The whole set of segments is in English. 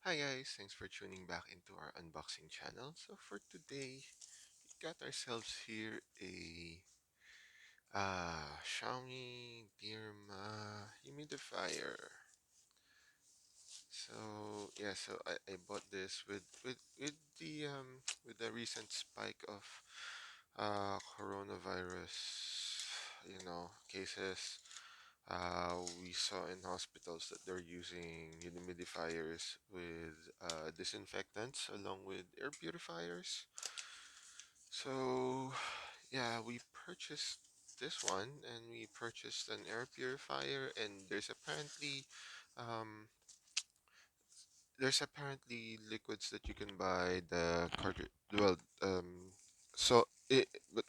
Hi guys, thanks for tuning back into our unboxing channel. So for today, we got ourselves here a XiaoMi Deerma Humidifier. So I bought this with the with the recent spike of coronavirus, cases. We saw in hospitals that they're using humidifiers with disinfectants along with air purifiers. So, yeah, we purchased this one and we purchased an air purifier, and um, there's apparently liquids that you can buy the cartridge. Well, so it, but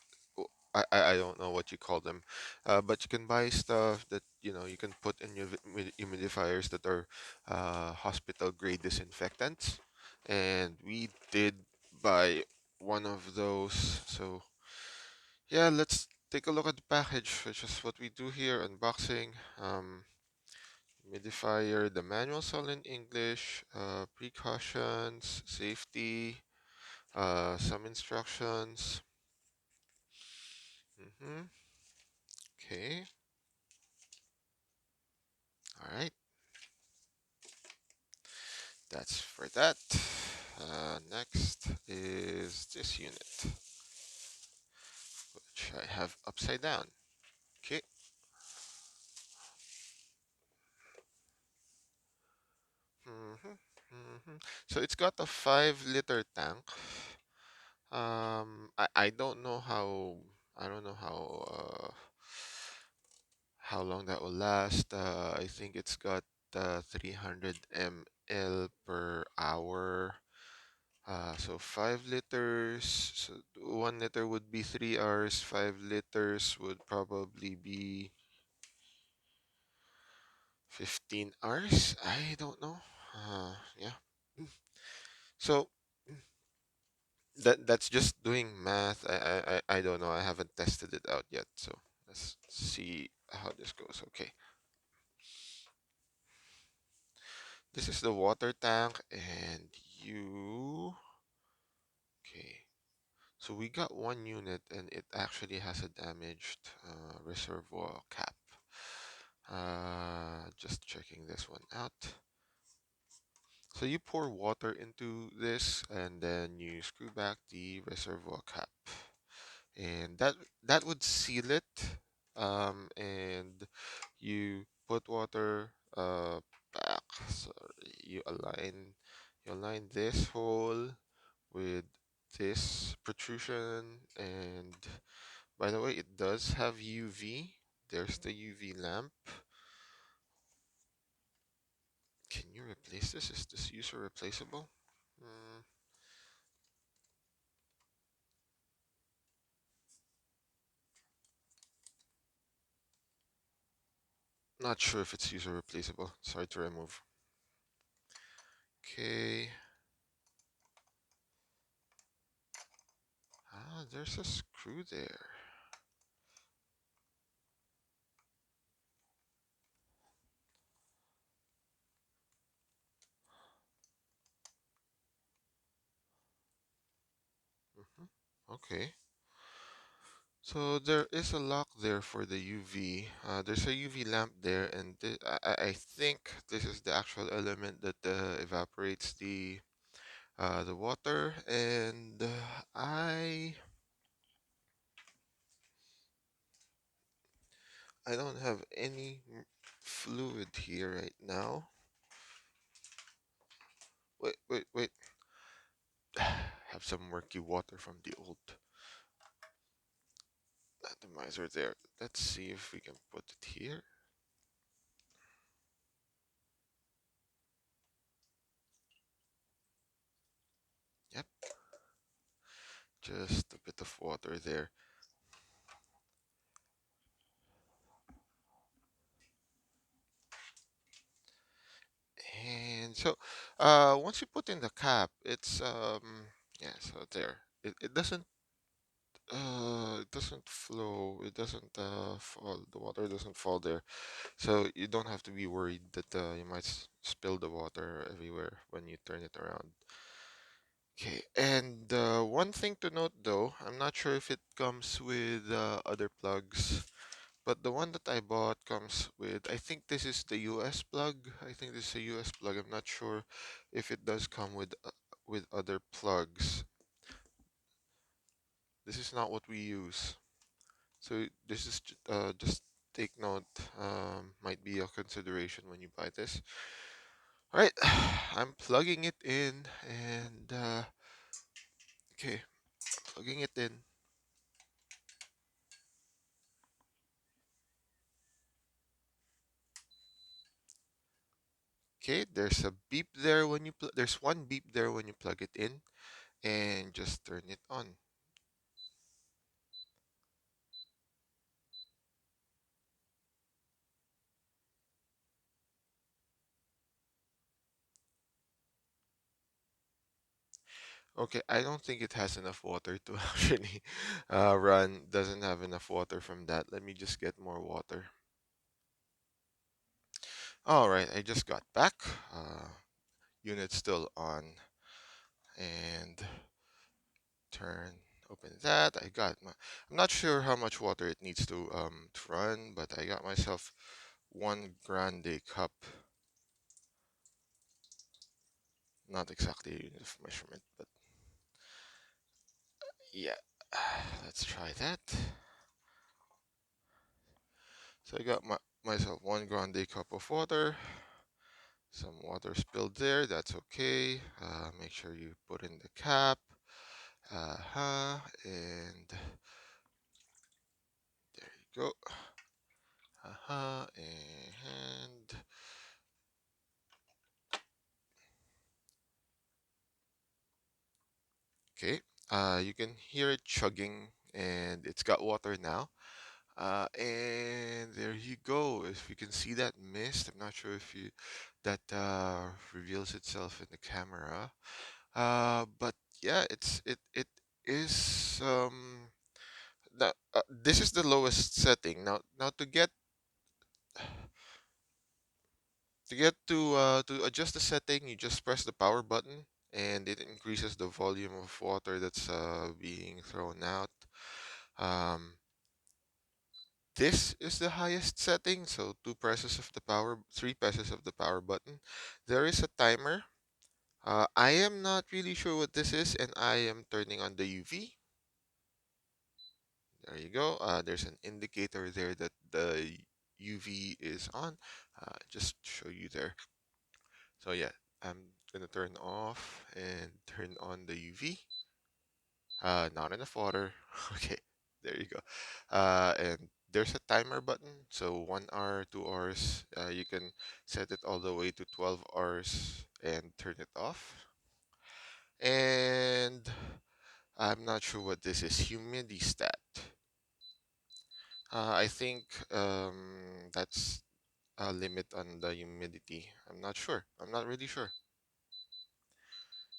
I don't know what you call them, but you can buy stuff that you can put in your humidifiers that are hospital grade disinfectants, and we did buy one of those. So yeah, let's take a look at the package, which is what we do here, unboxing. Humidifier, the manual's all in English, precautions, safety, some instructions. Okay, all right, that's for that. Next is this unit, which I have upside down. Okay. So it's got a 5-liter tank. I don't know how long that will last. I think it's got 300 ml per hour. So 5 liters. So 1 liter would be 3 hours. 5 liters would probably be 15 hours. I don't know. Yeah. So that's just doing math. I don't know. I haven't tested it out yet. So let's see how this goes. Okay. This is the water tank, and you. Okay. So we got one unit, and it actually has a damaged reservoir cap. Just checking this one out. So you pour water into this, and then you screw back the reservoir cap, and that would seal it. And you put water back. So you align this hole with this protrusion, and by the way, it does have UV. There's the UV lamp. Can you replace this? Is this user replaceable? Mm, Not sure if it's user replaceable. Sorry to remove. Okay. There's a screw there. Okay. So there is a lock there for the UV. There's a UV lamp there, and I think this is the actual element that evaporates the water. And I don't have any fluid here right now. Wait. Have some murky water from the old atomizer there. Let's see if we can put it here. Yep, just a bit of water there. And so, once you put in the cap, it's yeah. So there, it doesn't flow. It doesn't fall. The water doesn't fall there. So you don't have to be worried that you might spill the water everywhere when you turn it around. Okay, and one thing to note though, I'm not sure if it comes with other plugs, but the one that I bought comes with, I think this is the US plug. I think this is a US plug. I'm not sure if it does come with other plugs. This is not what we use. So this is just take note. Might be a consideration when you buy this. All right, I'm plugging it in, and okay, plugging it in. Okay, there's a beep there when you there's one beep there when you plug it in, and just turn it on. Okay, I don't think it has enough water to actually run. Doesn't have enough water from that. Let me just get more water. All right, I just got back. Unit still on, and turn open that. I'm not sure how much water it needs to run, but I got myself one grande cup. Not exactly a unit of measurement, but yeah. Let's try that. So I got myself one grande cup of water. Some water spilled there. That's okay. Make sure you put in the cap. And there you go. And okay. You can hear it chugging, and it's got water now. And there you go. If you can see that mist, I'm not sure if you that reveals itself in the camera. But yeah, it is this is the lowest setting. Now to adjust the setting, you just press the power button, and it increases the volume of water that's being thrown out. Um, this is the highest setting, so three presses of the power button. There is a timer. I am not really sure what this is, and I am turning on the UV. There you go. There's an indicator there that the UV is on. Just show you there. So yeah, I'm gonna turn off and turn on the UV. Not enough water. Okay, there you go. And there's a timer button. So 1 hour, 2 hours. You can set it all the way to 12 hours and turn it off. And I'm not sure what this is. Humidistat. I think that's a limit on the humidity. I'm not sure. I'm not really sure.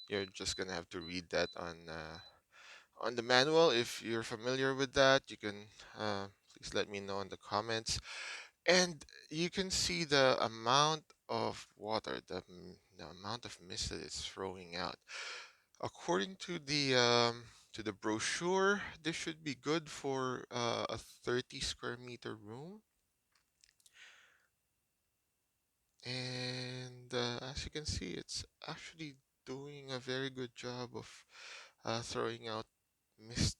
You're just gonna have to read that on the manual. If you're familiar with that, you can please let me know in the comments. And you can see the amount of water, the amount of mist that it's throwing out. According to the brochure, this should be good for a 30 square meter room. And as you can see, it's actually doing a very good job of throwing out mist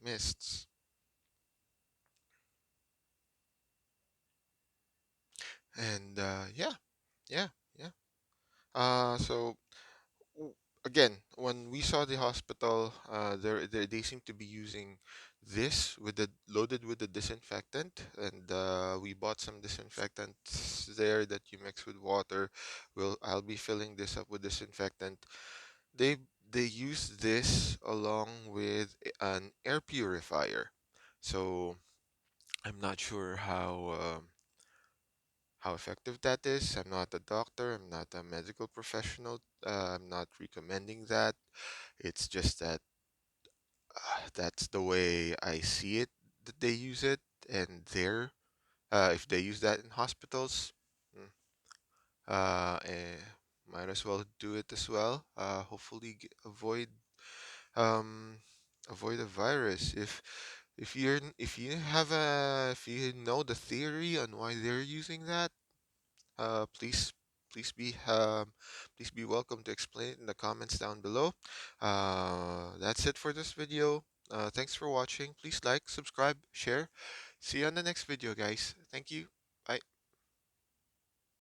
mists. And yeah, yeah, yeah. So w- again, when we saw the hospital, they seem to be using this with the loaded with the disinfectant, and we bought some disinfectants there that you mix with water. I'll be filling this up with disinfectant. They they use this along with an air purifier. So I'm not sure how effective that is. I'm not a doctor. I'm not a medical professional. I'm not recommending that. It's just that that's the way I see it that they use it, and if they use that in hospitals, mm, And might as well do it as well. Hopefully um avoid a virus. If you have a if you know the theory on why they're using that, please please be please be welcome to explain it in the comments down below. That's it for this video. Thanks for watching. Please like, subscribe, share. See you on the next video, guys. Thank you. Bye.